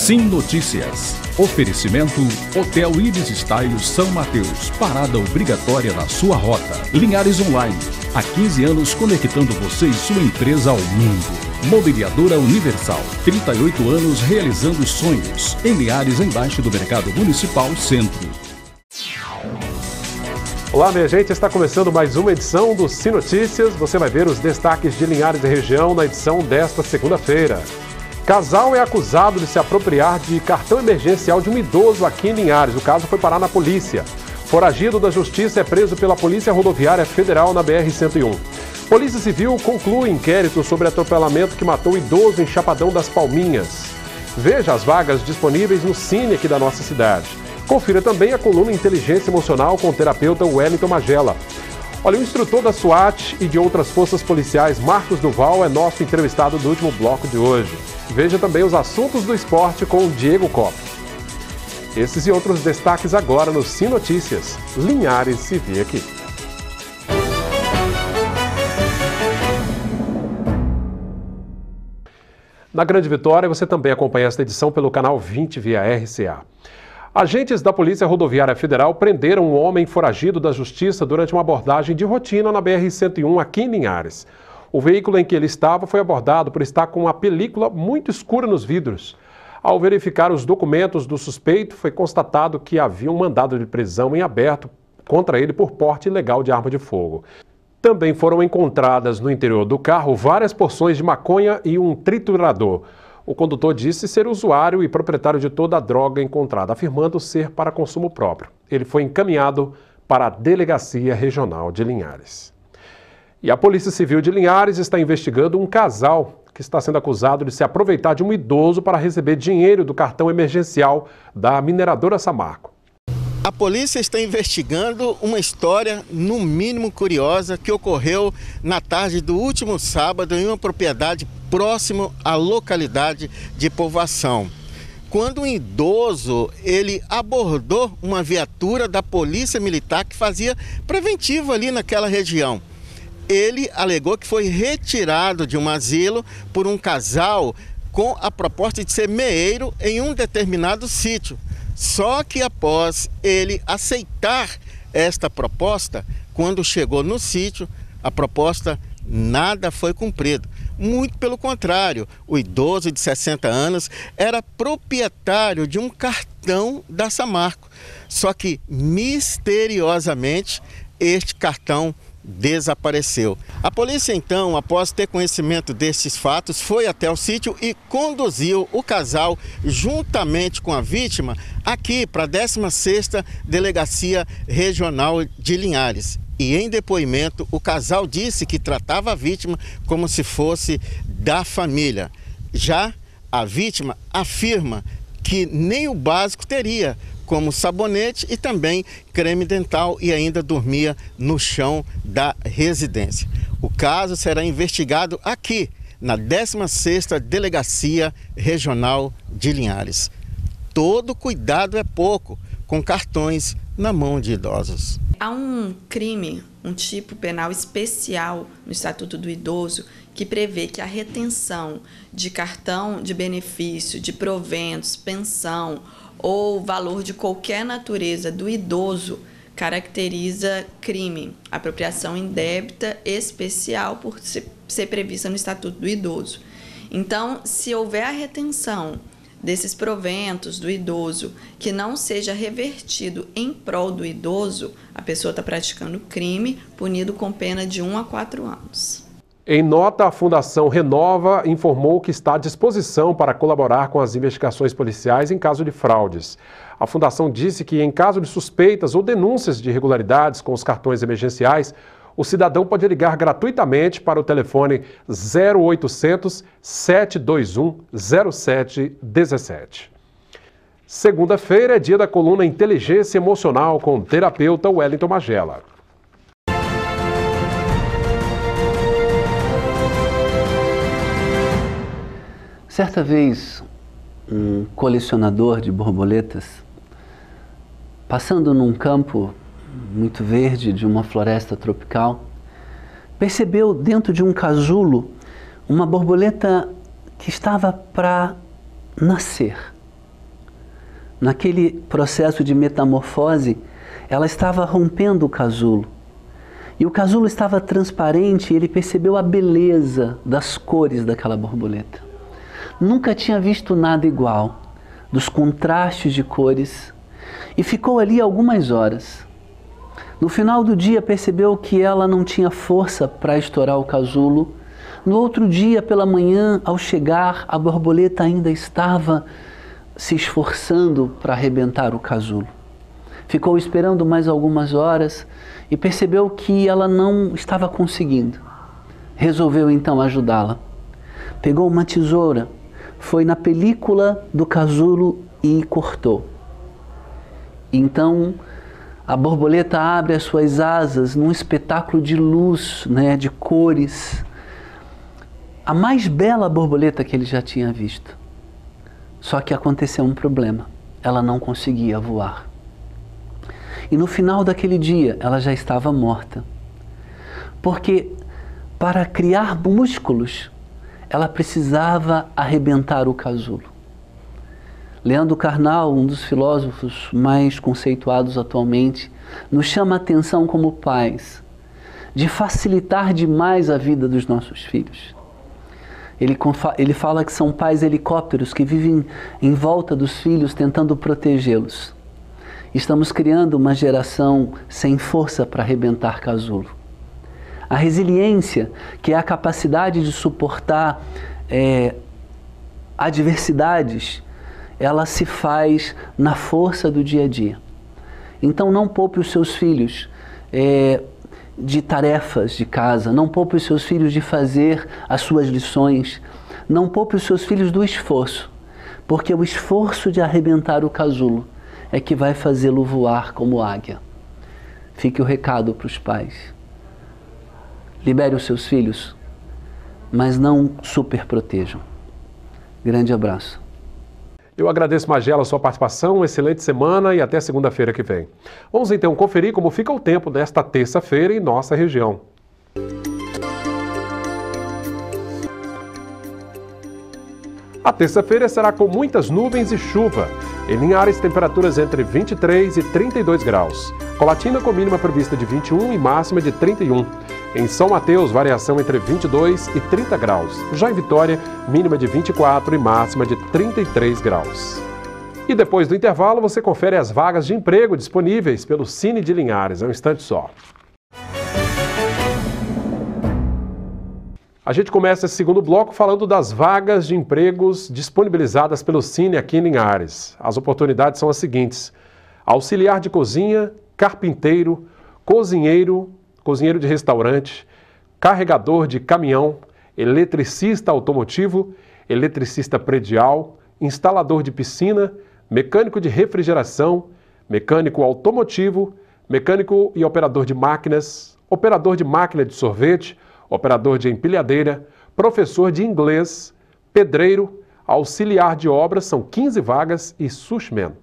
Sim Notícias. Oferecimento Hotel Ibis Style São Mateus. Parada obrigatória na sua rota. Linhares Online. Há 15 anos conectando você e sua empresa ao mundo. Mobiliadora Universal. 38 anos realizando sonhos. Em Linhares, embaixo do Mercado Municipal Centro. Olá, minha gente. Está começando mais uma edição do Sim Notícias. Você vai ver os destaques de Linhares e região na edição desta segunda-feira. Casal é acusado de se apropriar de cartão emergencial de um idoso aqui em Linhares. O caso foi parar na polícia. Foragido da justiça é preso pela Polícia Rodoviária Federal na BR-101. Polícia Civil conclui inquérito sobre atropelamento que matou o idoso em Chapadão das Palminhas. Veja as vagas disponíveis no Cine aqui da nossa cidade. Confira também a coluna Inteligência Emocional com o terapeuta Wellington Magela. Olha, o instrutor da SWAT e de outras forças policiais, Marcos Duval, é nosso entrevistado do último bloco de hoje. Veja também os assuntos do esporte com o Diego Copp. Esses e outros destaques agora no Sim Notícias. Linhares se vê aqui. Na Grande Vitória, você também acompanha esta edição pelo canal 20 via RCA. Agentes da Polícia Rodoviária Federal prenderam um homem foragido da Justiça durante uma abordagem de rotina na BR-101 aqui em Linhares. O veículo em que ele estava foi abordado por estar com uma película muito escura nos vidros. Ao verificar os documentos do suspeito, foi constatado que havia um mandado de prisão em aberto contra ele por porte ilegal de arma de fogo. Também foram encontradas no interior do carro várias porções de maconha e um triturador. O condutor disse ser usuário e proprietário de toda a droga encontrada, afirmando ser para consumo próprio. Ele foi encaminhado para a Delegacia Regional de Linhares. E a Polícia Civil de Linhares está investigando um casal que está sendo acusado de se aproveitar de um idoso para receber dinheiro do cartão emergencial da mineradora Samarco. A polícia está investigando uma história, no mínimo curiosa, que ocorreu na tarde do último sábado em uma propriedade próximo à localidade de povoação. Quando um idoso, ele abordou uma viatura da Polícia Militar que fazia preventivo ali naquela região. Ele alegou que foi retirado de um asilo por um casal com a proposta de ser meeiro em um determinado sítio. Só que após ele aceitar esta proposta, quando chegou no sítio, a proposta nada foi cumprido. Muito pelo contrário, o idoso de 60 anos era proprietário de um cartão da Samarco. Só que, misteriosamente, este cartão desapareceu. A polícia, então, após ter conhecimento desses fatos, foi até o sítio e conduziu o casal, juntamente com a vítima, aqui para a 16ª Delegacia Regional de Linhares. E em depoimento, o casal disse que tratava a vítima como se fosse da família. Já a vítima afirma que nem o básico teria, como sabonete e também creme dental, e ainda dormia no chão da residência. O caso será investigado aqui, na 16ª Delegacia Regional de Linhares. Todo cuidado é pouco com cartões na mão de idosos. Há um crime, um tipo penal especial no Estatuto do Idoso que prevê que a retenção de cartão de benefício, de proventos, pensão ou valor de qualquer natureza do idoso caracteriza crime, apropriação indébita especial por ser prevista no Estatuto do Idoso. Então, se houver a retenção desses proventos do idoso que não seja revertido em prol do idoso, a pessoa está praticando crime, punido com pena de 1 a 4 anos. Em nota, a Fundação Renova informou que está à disposição para colaborar com as investigações policiais em caso de fraudes. A Fundação disse que, em caso de suspeitas ou denúncias de irregularidades com os cartões emergenciais, o cidadão pode ligar gratuitamente para o telefone 0800 721 0717. Segunda-feira é dia da coluna Inteligência Emocional com o terapeuta Wellington Magela. Certa vez, um colecionador de borboletas, passando num campo muito verde de uma floresta tropical, percebeu dentro de um casulo uma borboleta que estava para nascer. naquele processo de metamorfose, ela estava rompendo o casulo. E o casulo estava transparente e ele percebeu a beleza das cores daquela borboleta. Nunca tinha visto nada igual, dos contrastes de cores, e ficou ali algumas horas. No final do dia percebeu que ela não tinha força para estourar o casulo. No outro dia, pela manhã, ao chegar, a borboleta ainda estava se esforçando para arrebentar o casulo. Ficou esperando mais algumas horas e percebeu que ela não estava conseguindo. Resolveu então ajudá-la. Pegou uma tesoura, foi na película do casulo e cortou. Então a borboleta abre as suas asas num espetáculo de luz, de cores. A mais bela borboleta que ele já tinha visto. Só que aconteceu um problema. Ela não conseguia voar. E no final daquele dia, ela já estava morta. Porque para criar músculos, ela precisava arrebentar o casulo. Leandro Carnal, um dos filósofos mais conceituados atualmente, nos chama a atenção como pais de facilitar demais a vida dos nossos filhos. Ele fala que são pais helicópteros que vivem em volta dos filhos tentando protegê-los. Estamos criando uma geração sem força para arrebentar casulo. A resiliência, que é a capacidade de suportar adversidades, ela se faz na força do dia a dia. Então não poupe os seus filhos de tarefas de casa, não poupe os seus filhos de fazer as suas lições, não poupe os seus filhos do esforço, porque o esforço de arrebentar o casulo é que vai fazê-lo voar como águia. Fique o recado para os pais. Libere os seus filhos, mas não superprotejam. Grande abraço. Eu agradeço, Magela, a sua participação, uma excelente semana e até segunda-feira que vem. Vamos então conferir como fica o tempo desta terça-feira em nossa região. A terça-feira será com muitas nuvens e chuva. Em Linhares, temperaturas entre 23 e 32 graus. Colatina com mínima prevista de 21 e máxima de 31. Em São Mateus, variação entre 22 e 30 graus. Já em Vitória, mínima de 24 e máxima de 33 graus. E depois do intervalo, você confere as vagas de emprego disponíveis pelo Cine de Linhares. É um instante só. A gente começa esse segundo bloco falando das vagas de empregos disponibilizadas pelo Cine aqui em Linhares. As oportunidades são as seguintes: auxiliar de cozinha, carpinteiro, cozinheiro de restaurante, carregador de caminhão, eletricista automotivo, eletricista predial, instalador de piscina, mecânico de refrigeração, mecânico automotivo, mecânico e operador de máquinas, operador de máquina de sorvete, operador de empilhadeira, professor de inglês, pedreiro, auxiliar de obras, são 15 vagas, e sushman.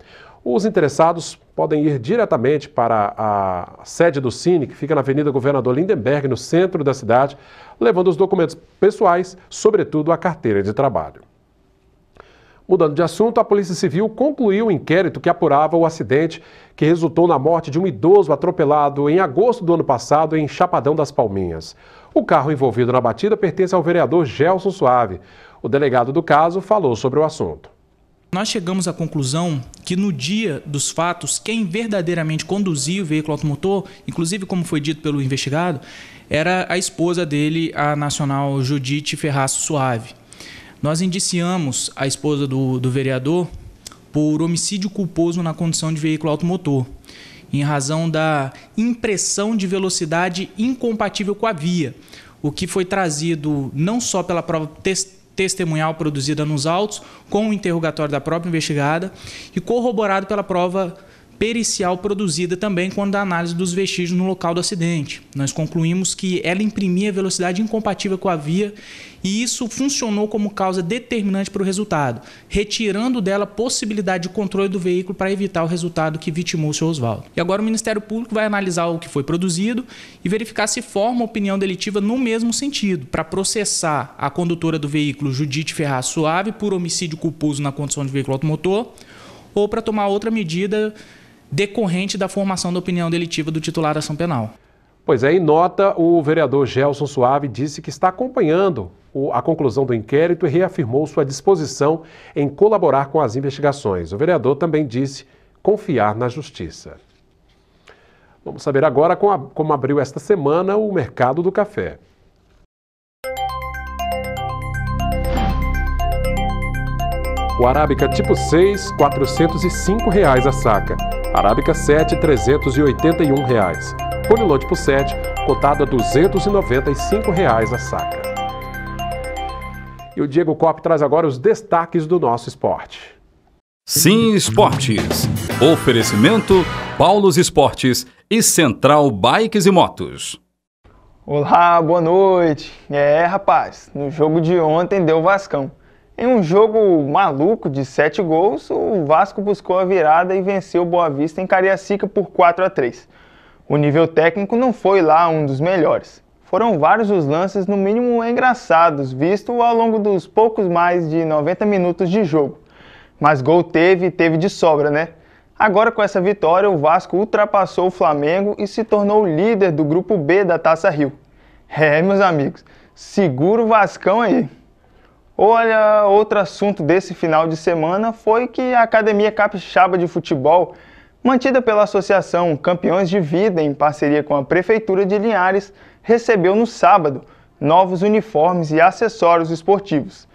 Os interessados podem ir diretamente para a sede do Cine, que fica na Avenida Governador Lindenberg, no centro da cidade, levando os documentos pessoais, sobretudo a carteira de trabalho. Mudando de assunto, a Polícia Civil concluiu o inquérito que apurava o acidente que resultou na morte de um idoso atropelado em agosto do ano passado em Chapadão das Palminhas. O carro envolvido na batida pertence ao vereador Gelson Suave. O delegado do caso falou sobre o assunto. Nós chegamos à conclusão que no dia dos fatos, quem verdadeiramente conduzia o veículo automotor, inclusive como foi dito pelo investigado, era a esposa dele, a nacional Judite Ferraz Suave. Nós indiciamos a esposa do vereador por homicídio culposo na condução de veículo automotor, em razão da impressão de velocidade incompatível com a via, o que foi trazido não só pela prova testemunhal produzida nos autos, com o interrogatório da própria investigada, e corroborado pela prova pericial produzida também quando a análise dos vestígios no local do acidente. Nós concluímos que ela imprimia velocidade incompatível com a via e isso funcionou como causa determinante para o resultado, retirando dela a possibilidade de controle do veículo para evitar o resultado que vitimou o Sr. Oswaldo. E agora o Ministério Público vai analisar o que foi produzido e verificar se forma opinião delitiva no mesmo sentido, para processar a condutora do veículo, Judite Ferraz Suave, por homicídio culposo na condução de veículo automotor, ou para tomar outra medida decorrente da formação da opinião delitiva do titular da ação penal. Pois é, em nota, o vereador Gelson Suave disse que está acompanhando a conclusão do inquérito e reafirmou sua disposição em colaborar com as investigações. O vereador também disse confiar na justiça. Vamos saber agora como abriu esta semana o mercado do café. O Arábica tipo 6, R$ 405 a saca. Arábica 7, R$ 381. Conilon tipo 7, cotado a R$ 295 a saca. E o Diego Cop traz agora os destaques do nosso esporte. Sim Esportes. Oferecimento Paulos Esportes e Central Bikes e Motos. Olá, boa noite. Rapaz, no jogo de ontem deu Vascão. Em um jogo maluco de 7 gols, o Vasco buscou a virada e venceu o Boa Vista em Cariacica por 4-3. O nível técnico não foi lá um dos melhores. Foram vários os lances, no mínimo engraçados, visto ao longo dos poucos mais de 90 minutos de jogo. Mas gol teve de sobra, né? Agora com essa vitória, o Vasco ultrapassou o Flamengo e se tornou o líder do grupo B da Taça Rio. Meus amigos, segura o Vascão aí. Olha, outro assunto desse final de semana foi que a Academia Capixaba de Futebol, mantida pela Associação Campeões de Vida em parceria com a Prefeitura de Linhares, recebeu no sábado novos uniformes e acessórios esportivos.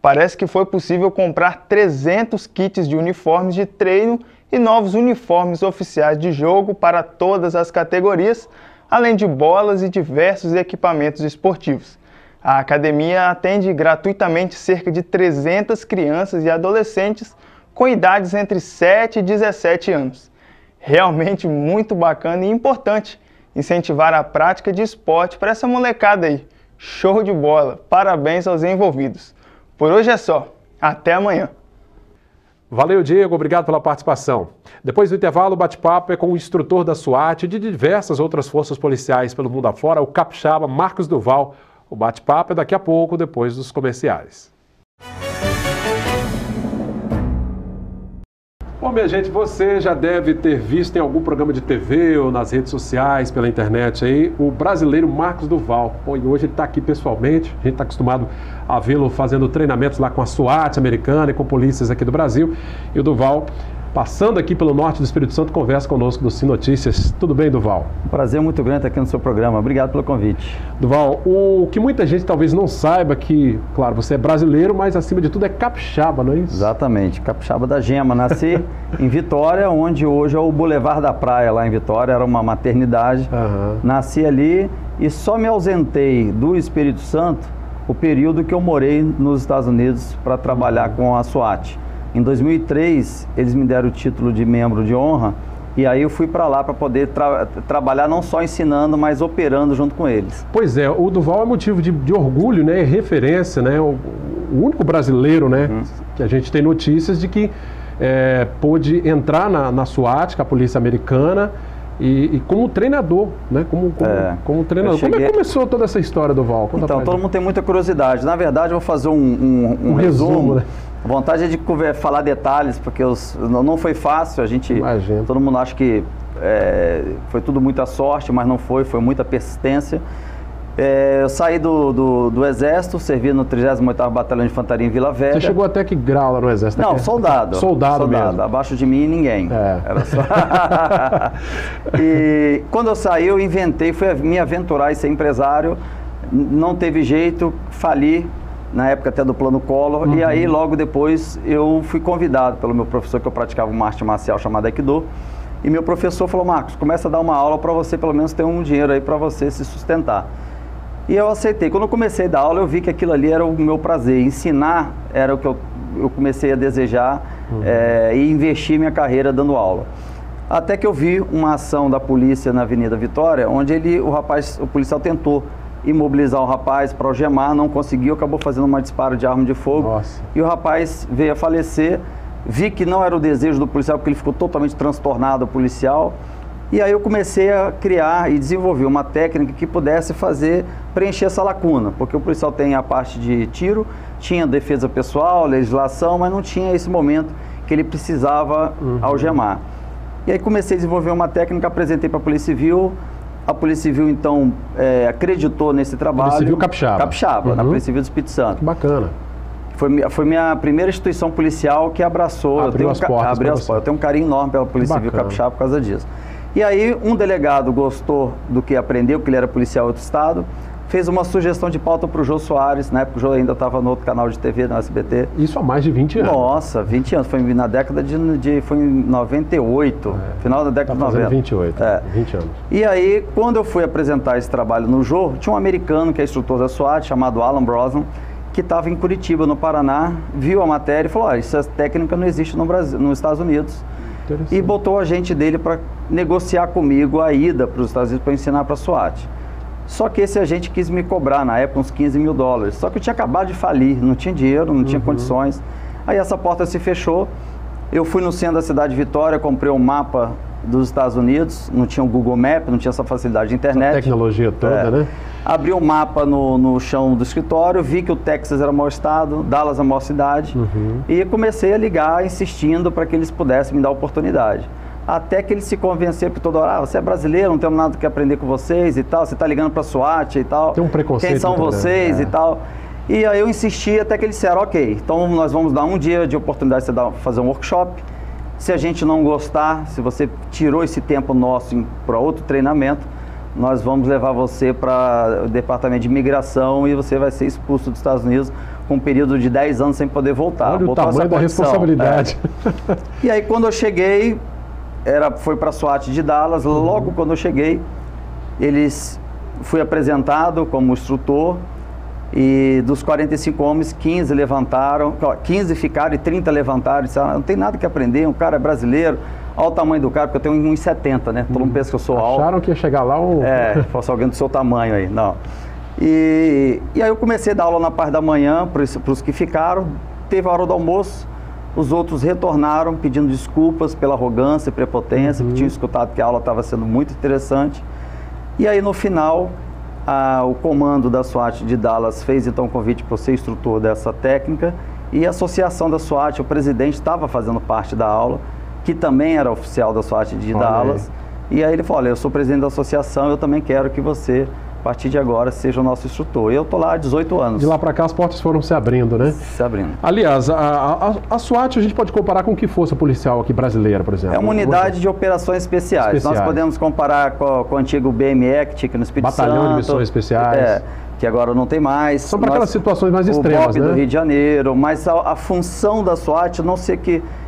Parece que foi possível comprar 300 kits de uniformes de treino e novos uniformes oficiais de jogo para todas as categorias, além de bolas e diversos equipamentos esportivos. A academia atende gratuitamente cerca de 300 crianças e adolescentes com idades entre 7 e 17 anos. Realmente muito bacana e importante incentivar a prática de esporte para essa molecada aí. Show de bola! Parabéns aos envolvidos. Por hoje é só. Até amanhã. Valeu, Diego. Obrigado pela participação. Depois do intervalo, o bate-papo é com o instrutor da SWAT e de diversas outras forças policiais pelo mundo afora, o capixaba Marcos Duval. O bate-papo é daqui a pouco, depois dos comerciais. Bom, minha gente, você já deve ter visto em algum programa de TV ou nas redes sociais, pela internet aí, o brasileiro Marcos Duval. Bom, e hoje ele está aqui pessoalmente, a gente está acostumado a vê-lo fazendo treinamentos lá com a SWAT americana e com polícias aqui do Brasil. E o Duval, passando aqui pelo norte do Espírito Santo, conversa conosco do Sim Notícias. Tudo bem, Duval? Prazer muito grande estar aqui no seu programa. Obrigado pelo convite. Duval, o que muita gente talvez não saiba que, claro, você é brasileiro, mas acima de tudo é capixaba, não é isso? Exatamente, capixaba da Gema. Nasci em Vitória, onde hoje é o Boulevard da Praia, lá em Vitória, era uma maternidade. Nasci ali e só me ausentei do Espírito Santo o período que eu morei nos Estados Unidos para trabalhar com a SWAT. Em 2003, eles me deram o título de membro de honra e aí eu fui para lá para poder trabalhar não só ensinando, mas operando junto com eles. Pois é, o Duval é motivo de orgulho, né, referência, né, o único brasileiro, né, que a gente tem notícias de que pôde entrar na SWAT, com a polícia americana, e como treinador, né? Como treinador. Como é que começou toda essa história, Duval? Conta então, todo mundo tem muita curiosidade. Na verdade, eu vou fazer um resumo. Né? A vontade é de falar detalhes, porque não foi fácil. Todo mundo acha que foi tudo muita sorte, mas não foi muita persistência. Eu saí do Exército, servi no 38º Batalhão de Infantaria em Vila Velha. Você chegou até que grau lá no Exército? Não, soldado. Soldado mesmo. Abaixo de mim, ninguém. Era só... E quando eu saí, eu fui me aventurar e ser empresário. Não teve jeito, fali, na época até do Plano Collor. E aí, logo depois, eu fui convidado pelo meu professor, que eu praticava uma arte marcial chamada Aikido. E meu professor falou: Marcos, começa a dar uma aula para você, pelo menos ter um dinheiro aí para você se sustentar. E eu aceitei. Quando eu comecei a dar aula, eu vi que aquilo ali era o meu prazer. Ensinar era o que eu comecei a desejar e investir minha carreira dando aula. Até que eu vi uma ação da polícia na Avenida Vitória, onde o policial tentou imobilizar o rapaz para algemar, não conseguiu, acabou fazendo um disparo de arma de fogo. Nossa. E o rapaz veio a falecer. Vi que não era o desejo do policial, porque ele ficou totalmente transtornado, o policial. E aí eu comecei a criar e desenvolver uma técnica que pudesse preencher essa lacuna, porque o policial tem a parte de tiro, tinha defesa pessoal, legislação, mas não tinha esse momento que ele precisava algemar. E aí comecei a desenvolver uma técnica, apresentei para a Polícia Civil. A Polícia Civil, então, acreditou nesse trabalho. Polícia Civil Capixaba. Capixaba, na Polícia Civil do Espírito Santo. Que bacana. Foi minha primeira instituição policial que abraçou. Abriu as portas. Eu tenho um carinho enorme pela Polícia Civil Capixaba por causa disso. E aí, um delegado gostou do que aprendeu, porque ele era policial em outro estado, fez uma sugestão de pauta para o Jô Soares. Na época, o Jô ainda estava no outro canal de TV, no SBT. Isso há mais de 20 anos. Nossa, 20 anos. Foi na década foi em 98, final da década de 90. 28, 20 anos. E aí, quando eu fui apresentar esse trabalho no Jô, tinha um americano que é instrutor da SWAT, chamado Alan Brosnan, que estava em Curitiba, no Paraná, viu a matéria e falou, essa técnica não existe no Brasil, nos Estados Unidos. E botou a gente dele para negociar comigo a ida para os Estados Unidos para ensinar para a SWAT. Só que esse agente quis me cobrar, na época, uns $15 mil. Só que eu tinha acabado de falir, não tinha dinheiro, não tinha condições. Aí essa porta se fechou. Eu fui no centro da cidade de Vitória, comprei um mapa dos Estados Unidos, não tinha o Google Maps, não tinha essa facilidade de internet. Essa tecnologia toda, né? Abri um mapa no chão do escritório, vi que o Texas era mau estado, Dallas a maior cidade, e comecei a ligar, insistindo para que eles pudessem me dar a oportunidade. Até que eles se convenceram que toda hora, você é brasileiro, não temos nada que aprender com vocês e tal, você está ligando para a SWAT e tal. Tem um preconceito. Quem são vocês e tal. E aí eu insisti até que eles disseram, ok, então nós vamos dar um dia de oportunidade de você fazer um workshop. Se a gente não gostar, se você tirou esse tempo nosso para outro treinamento, nós vamos levar você para o departamento de imigração e você vai ser expulso dos Estados Unidos com um período de 10 anos sem poder voltar. Olha o tamanho da responsabilidade. E aí quando eu cheguei, foi para a SWAT de Dallas, logo quando eu cheguei, fui apresentado como instrutor e dos 45 homens, 15 levantaram, 15 ficaram e 30 levantaram e disseram, não tem nada que aprender, um cara é brasileiro, olha o tamanho do cara, porque eu tenho 1,70, né? Todo mundo pensa que eu sou alto. Acharam que ia chegar lá fosse alguém do seu tamanho aí, não. E aí eu comecei a dar aula na parte da manhã para os que ficaram, teve a hora do almoço, os outros retornaram pedindo desculpas pela arrogância e prepotência, que tinham escutado que a aula estava sendo muito interessante. E aí no final, o comando da SWAT de Dallas fez então um convite para eu ser instrutor dessa técnica e a associação da SWAT, o presidente estava fazendo parte da aula, que também era oficial da SWAT de Dallas. E aí ele falou, olha, eu sou presidente da associação, eu também quero que você, a partir de agora, seja o nosso instrutor. E eu estou lá há 18 anos. De lá para cá as portas foram se abrindo, né? Se abrindo. Aliás, a SWAT a gente pode comparar com que força policial aqui brasileira, por exemplo? É uma unidade de operações especiais. Nós podemos comparar com o antigo BMECT, aqui no Espírito Santo. Batalhão de Missões Especiais. Que agora não tem mais. São para aquelas situações mais extremas, né? O BOP do Rio de Janeiro, mas a função da SWAT não se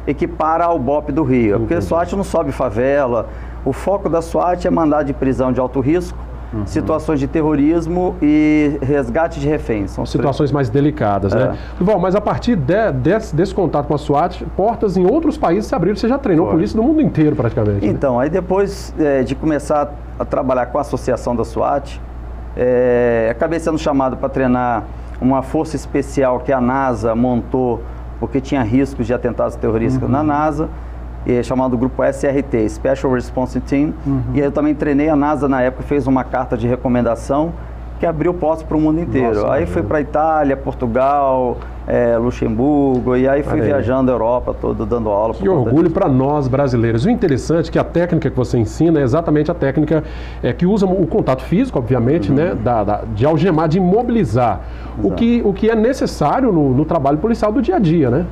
equipara ao BOP do Rio. Porque a SWAT não sobe favela. O foco da SWAT é mandado de prisão de alto risco, situações de terrorismo e resgate de reféns. São situações mais delicadas, né? Bom, mas a partir desse contato com a SWAT, portas em outros países se abriram. Você já treinou polícia no mundo inteiro, praticamente. Então, aí depois de começar a trabalhar com a associação da SWAT, acabei sendo chamado para treinar uma força especial que a NASA montou, porque tinha riscos de atentados terroristas na NASA, chamado grupo SRT, Special Response Team. E aí eu também treinei, a NASA na época fez uma carta de recomendação que abriu portas para o mundo inteiro. Aí fui para Itália, Portugal, Luxemburgo, e aí fui viajando a Europa toda, dando aula. Que orgulho para nós brasileiros. O interessante é que a técnica que você ensina é exatamente a técnica que usa o contato físico, obviamente, né, de algemar, de imobilizar. O que é necessário no trabalho policial do dia a dia, né?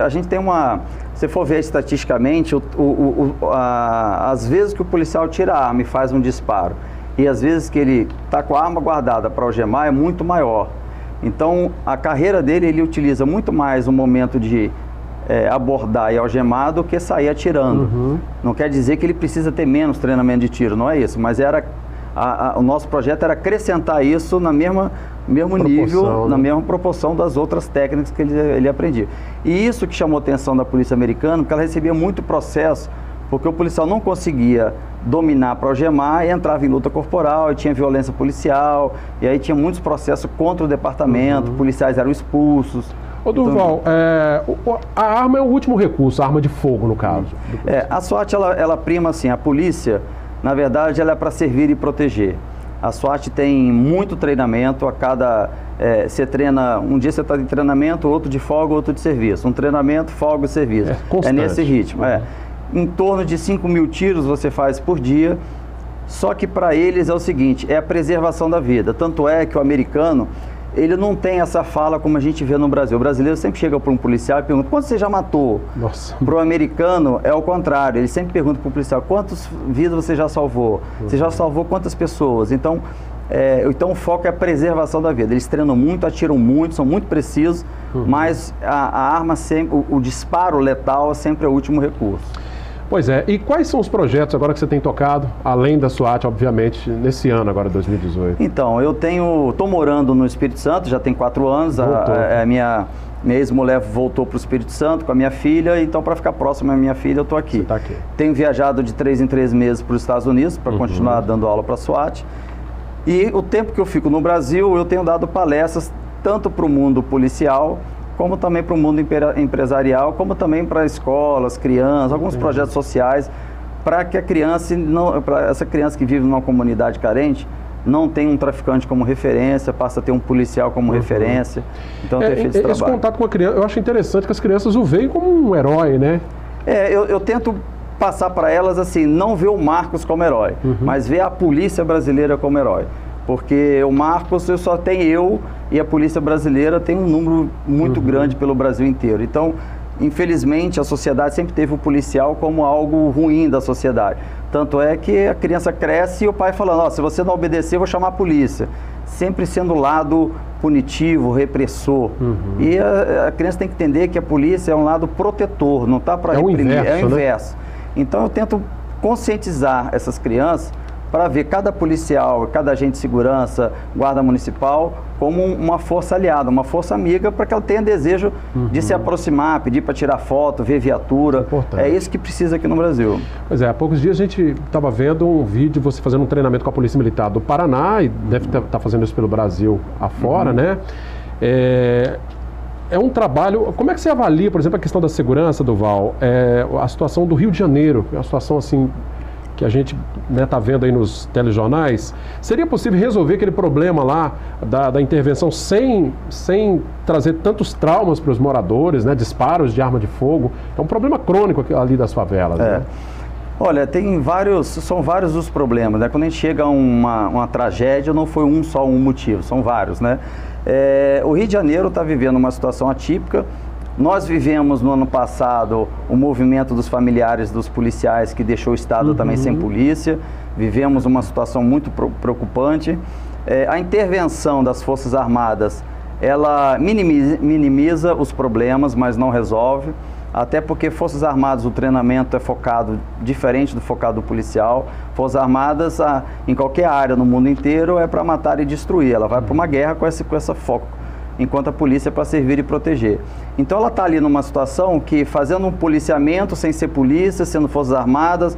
A gente tem se for ver estatisticamente, as vezes que o policial tira a arma e faz um disparo, e às vezes que ele está com a arma guardada para algemar, é muito maior. Então, a carreira dele, ele utiliza muito mais o momento de abordar e algemar do que sair atirando. Não quer dizer que ele precisa ter menos treinamento de tiro, não é isso, mas o nosso projeto era acrescentar isso na mesmo nível, na mesma proporção das outras técnicas que ele aprendia. E isso que chamou a atenção da polícia americana, porque ela recebia muito processo, porque o policial não conseguia dominar para algemar e entrava em luta corporal, e tinha violência policial, e aí tinha muitos processos contra o departamento, policiais eram expulsos. Ô Durval, a arma é o último recurso, a arma de fogo no caso. A SWAT, ela prima assim, a polícia, na verdade, ela é para servir e proteger. A SWAT tem muito treinamento, você treina, um dia você está de treinamento, outro de folga, outro de serviço. Um treinamento, folga e serviço. É nesse ritmo. Em torno de 5.000 tiros você faz por dia, só que para eles é o seguinte, é a preservação da vida. Tanto é que o americano, ele não tem essa fala como a gente vê no Brasil. O brasileiro sempre chega para um policial e pergunta, quantos você já matou? Para o americano é o contrário, ele sempre pergunta para o policial, quantas vidas você já salvou? Você já salvou quantas pessoas? Então o foco é a preservação da vida. Eles treinam muito, atiram muito, são muito precisos, mas a arma sempre, o disparo letal sempre é o último recurso. Pois é, e quais são os projetos agora que você tem tocado, além da SWAT, obviamente, nesse ano agora, 2018? Então, estou morando no Espírito Santo, já tem 4 anos, a minha ex-mulher voltou para o Espírito Santo com a minha filha, então para ficar próximo à minha filha eu estou aqui. Você tá aqui. Tenho viajado de 3 em 3 meses para os Estados Unidos, para continuar dando aula para a SWAT, e o tempo que eu fico no Brasil, eu tenho dado palestras tanto para o mundo policial, como também para o mundo empresarial, como também para escolas, crianças, alguns projetos sociais, para que essa criança que vive numa comunidade carente não tenha um traficante como referência, passa a ter um policial como referência. Então, eu tenho feito esse trabalho. Esse contato com a criança, eu acho interessante que as crianças o veem como um herói, né? Eu tento passar para elas assim, não ver o Marcos como herói, mas ver a polícia brasileira como herói. Porque o Marcos só tem eu e a polícia brasileira tem um número muito grande pelo Brasil inteiro. Então, infelizmente, a sociedade sempre teve o policial como algo ruim da sociedade. Tanto é que a criança cresce e o pai falando, se você não obedecer, eu vou chamar a polícia. Sempre sendo o lado punitivo, repressor. E a criança tem que entender que a polícia é um lado protetor, não está para reprimir, é o inverso. Então, eu tento conscientizar essas crianças para ver cada policial, cada agente de segurança, guarda municipal, como uma força aliada, uma força amiga, para que ela tenha desejo de se aproximar, pedir para tirar foto, ver viatura. É isso que precisa aqui no Brasil. Pois é, há poucos dias a gente estava vendo um vídeo de você fazendo um treinamento com a Polícia Militar do Paraná, e deve estar fazendo isso pelo Brasil afora, né? É um trabalho... Como é que você avalia, por exemplo, a questão da segurança, Duval? A situação do Rio de Janeiro, é uma situação assim... que a gente está vendo aí nos telejornais, seria possível resolver aquele problema lá da intervenção sem trazer tantos traumas para os moradores, né? Disparos de arma de fogo? É um problema crônico ali das favelas. Né? Olha, são vários os problemas, né? Quando a gente chega a uma tragédia, não foi só um motivo, são vários, né? O Rio de Janeiro está vivendo uma situação atípica. Nós vivemos no ano passado o movimento dos familiares dos policiais que deixou o Estado também sem polícia. Vivemos uma situação muito preocupante. A intervenção das Forças Armadas, ela minimiza os problemas, mas não resolve. Até porque Forças Armadas, o treinamento é focado diferente do focado do policial. Forças Armadas, em qualquer área no mundo inteiro, é para matar e destruir. Ela vai para uma guerra com essa foco, enquanto a polícia é para servir e proteger. Então ela está ali numa situação que, fazendo um policiamento sem ser polícia, sendo Forças Armadas,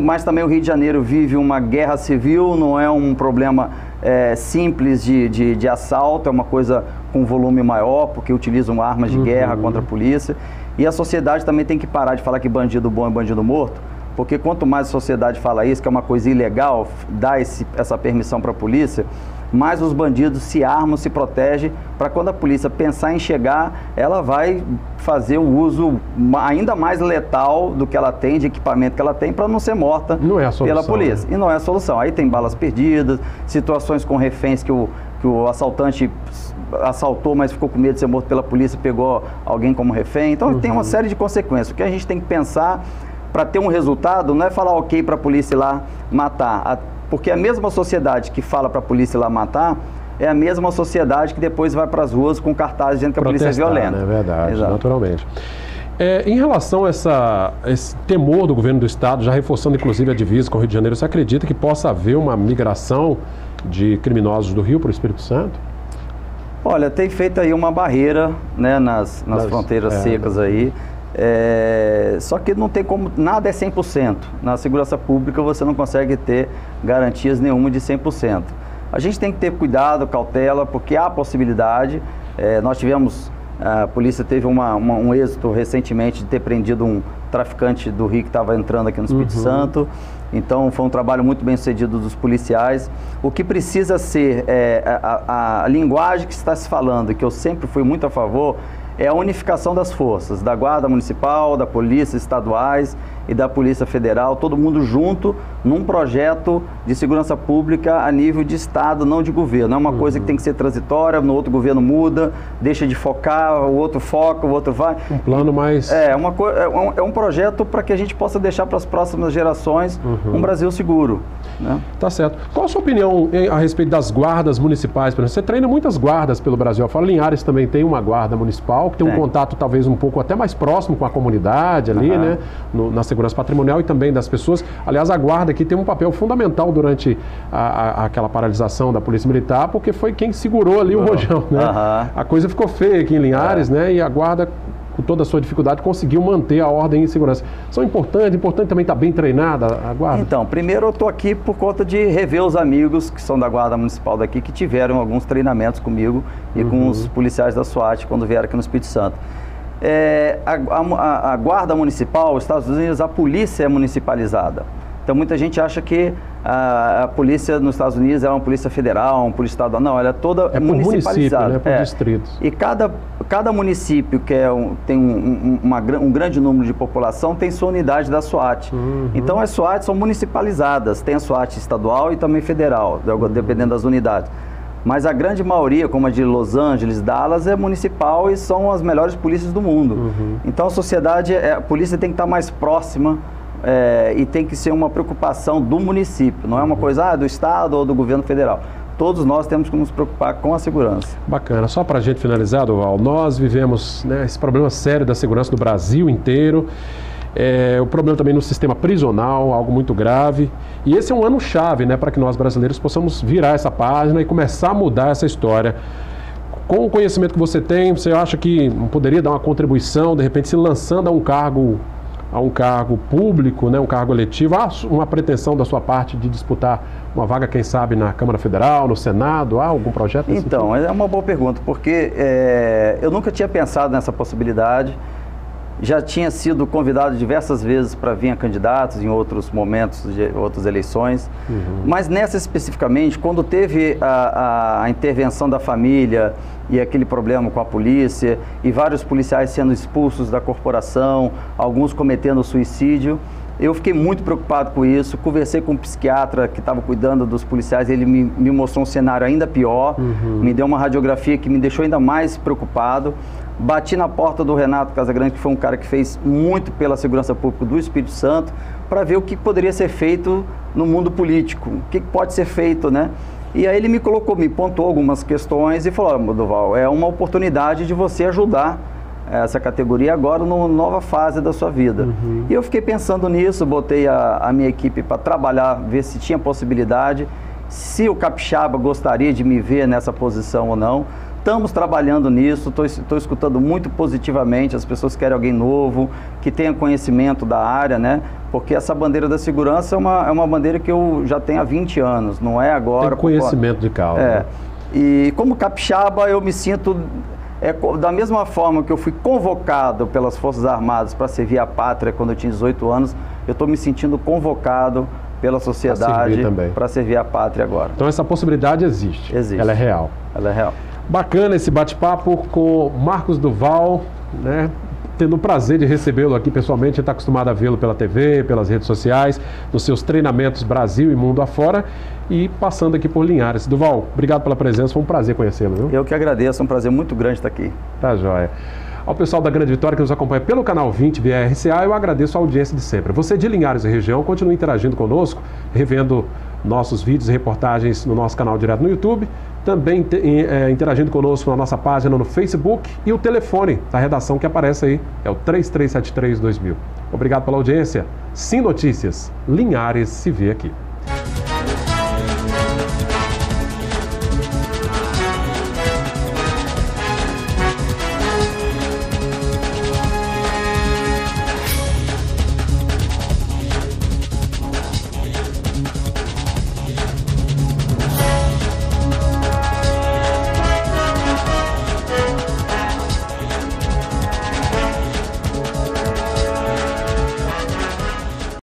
mas também o Rio de Janeiro vive uma guerra civil, não é um problema simples de assalto, é uma coisa com volume maior, porque utilizam armas de guerra contra a polícia. E a sociedade também tem que parar de falar que bandido bom é bandido morto, porque quanto mais a sociedade fala isso, que é uma coisa ilegal, dá essa permissão para a polícia, mais os bandidos se armam, se protegem, para quando a polícia pensar em chegar, ela vai fazer o uso ainda mais letal do que ela tem, de equipamento que ela tem, para não ser morta pela polícia. Né? E não é a solução. Aí tem balas perdidas, situações com reféns que o assaltante assaltou, mas ficou com medo de ser morto pela polícia, pegou alguém como refém. Então tem uma série de consequências. O que a gente tem que pensar para ter um resultado não é falar ok para a polícia ir lá matar, porque a mesma sociedade que fala para a polícia ir lá matar é a mesma sociedade que depois vai para as ruas com cartazes dizendo que a polícia é violenta. É verdade, exato. Naturalmente. Em relação a esse temor do governo do Estado, já reforçando inclusive a divisa com o Rio de Janeiro, você acredita que possa haver uma migração de criminosos do Rio para o Espírito Santo? Olha, tem feito aí uma barreira, né, nas fronteiras secas aí. Só que não tem como, nada é 100%. Na segurança pública você não consegue ter garantias nenhuma de 100%. A gente tem que ter cuidado, cautela, porque há possibilidade. Nós tivemos A polícia teve um êxito recentemente de ter prendido um traficante do Rio que estava entrando aqui no Espírito Santo. Então, foi um trabalho muito bem sucedido dos policiais. O que precisa ser, a linguagem que está se falando, que eu sempre fui muito a favor, é a unificação das forças, da Guarda Municipal, da Polícia Estaduais e da Polícia Federal, todo mundo junto num projeto de segurança pública a nível de Estado, não de governo. Não é uma coisa que tem que ser transitória, no outro governo muda, deixa de focar, o outro foca, o outro vai. Um plano mais... É um projeto para que a gente possa deixar para as próximas gerações um Brasil seguro. Né? Tá certo. Qual a sua opinião a respeito das guardas municipais? Por exemplo, você treina muitas guardas pelo Brasil. Eu falo, Linhares também tem uma guarda municipal, que tem um contato talvez um pouco até mais próximo com a comunidade ali, né? Na segurança patrimonial e também das pessoas. Aliás, a guarda aqui tem um papel fundamental durante aquela paralisação da Polícia Militar, porque foi quem segurou ali o rojão, né? A coisa ficou feia aqui em Linhares, né? E a guarda, com toda a sua dificuldade, conseguiu manter a ordem e segurança. São importante também estar bem treinada a guarda? Então, primeiro eu estou aqui por conta de rever os amigos que são da Guarda Municipal daqui, que tiveram alguns treinamentos comigo e com os policiais da SWAT quando vieram aqui no Espírito Santo. A Guarda Municipal, os Estados Unidos, a polícia é municipalizada. Então muita gente acha que a polícia nos Estados Unidos é uma polícia federal, uma polícia estadual. Não, ela é toda municipalizada. É por distritos. E cada município que tem um grande número de população tem sua unidade da SWAT. Então as SWAT são municipalizadas. Tem a SWAT estadual e também federal, dependendo das unidades. Mas a grande maioria, como a de Los Angeles, Dallas, é municipal e são as melhores polícias do mundo. Então a polícia tem que estar mais próxima e tem que ser uma preocupação do município, não é uma coisa do Estado ou do governo federal. Todos nós temos que nos preocupar com a segurança. Bacana. Só para a gente finalizar, Durval, nós vivemos, né, esse problema sério da segurança no Brasil inteiro. O problema também no sistema prisional, algo muito grave. E esse é um ano-chave, né, para que nós brasileiros possamos virar essa página e começar a mudar essa história. Com o conhecimento que você tem, você acha que poderia dar uma contribuição, de repente se lançando a um cargo público, né, um cargo eletivo? Há uma pretensão da sua parte de disputar uma vaga, quem sabe, na Câmara Federal, no Senado? Há algum projeto? Então, é uma boa pergunta, porque eu nunca tinha pensado nessa possibilidade. Já tinha sido convidado diversas vezes para vir a candidatos em outros momentos de outras eleições, mas nessa especificamente, quando teve a intervenção da família e aquele problema com a polícia e vários policiais sendo expulsos da corporação, alguns cometendo suicídio, eu fiquei muito preocupado com isso. Conversei com um psiquiatra que estava cuidando dos policiais, ele me mostrou um cenário ainda pior, me deu uma radiografia que me deixou ainda mais preocupado. Bati na porta do Renato Casagrande, que foi um cara que fez muito pela segurança pública do Espírito Santo, para ver o que poderia ser feito no mundo político, o que pode ser feito, né? E aí ele me pontuou algumas questões e falou: Durval, é uma oportunidade de você ajudar essa categoria agora numa nova fase da sua vida. E eu fiquei pensando nisso, botei a minha equipe para trabalhar, ver se tinha possibilidade, se o capixaba gostaria de me ver nessa posição ou não. Estamos trabalhando nisso, estou escutando muito positivamente, as pessoas querem alguém novo, que tenha conhecimento da área, né? Porque essa bandeira da segurança é uma bandeira que eu já tenho há 20 anos, não é agora. Tem conhecimento de causa. E como capixaba eu me sinto, da mesma forma que eu fui convocado pelas Forças Armadas para servir a pátria quando eu tinha 18 anos, eu estou me sentindo convocado pela sociedade para servir a pátria agora. Então essa possibilidade existe. Existe. Ela é real. Ela é real. Bacana esse bate-papo com Marcos Durval, né? Tendo o prazer de recebê-lo aqui pessoalmente. A gente está acostumado a vê-lo pela TV, pelas redes sociais, nos seus treinamentos Brasil e mundo afora, e passando aqui por Linhares. Durval, obrigado pela presença, foi um prazer conhecê-lo, viu? Eu que agradeço, é um prazer muito grande estar aqui. Tá joia. Ao pessoal da Grande Vitória que nos acompanha pelo canal 20 via RCA, eu agradeço a audiência de sempre. Você de Linhares e região, continue interagindo conosco, revendo nossos vídeos e reportagens no nosso canal direto no YouTube, também interagindo conosco na nossa página no Facebook, e o telefone da redação que aparece aí é o 3373-2000. Obrigado pela audiência. Sim Notícias, Linhares se vê aqui.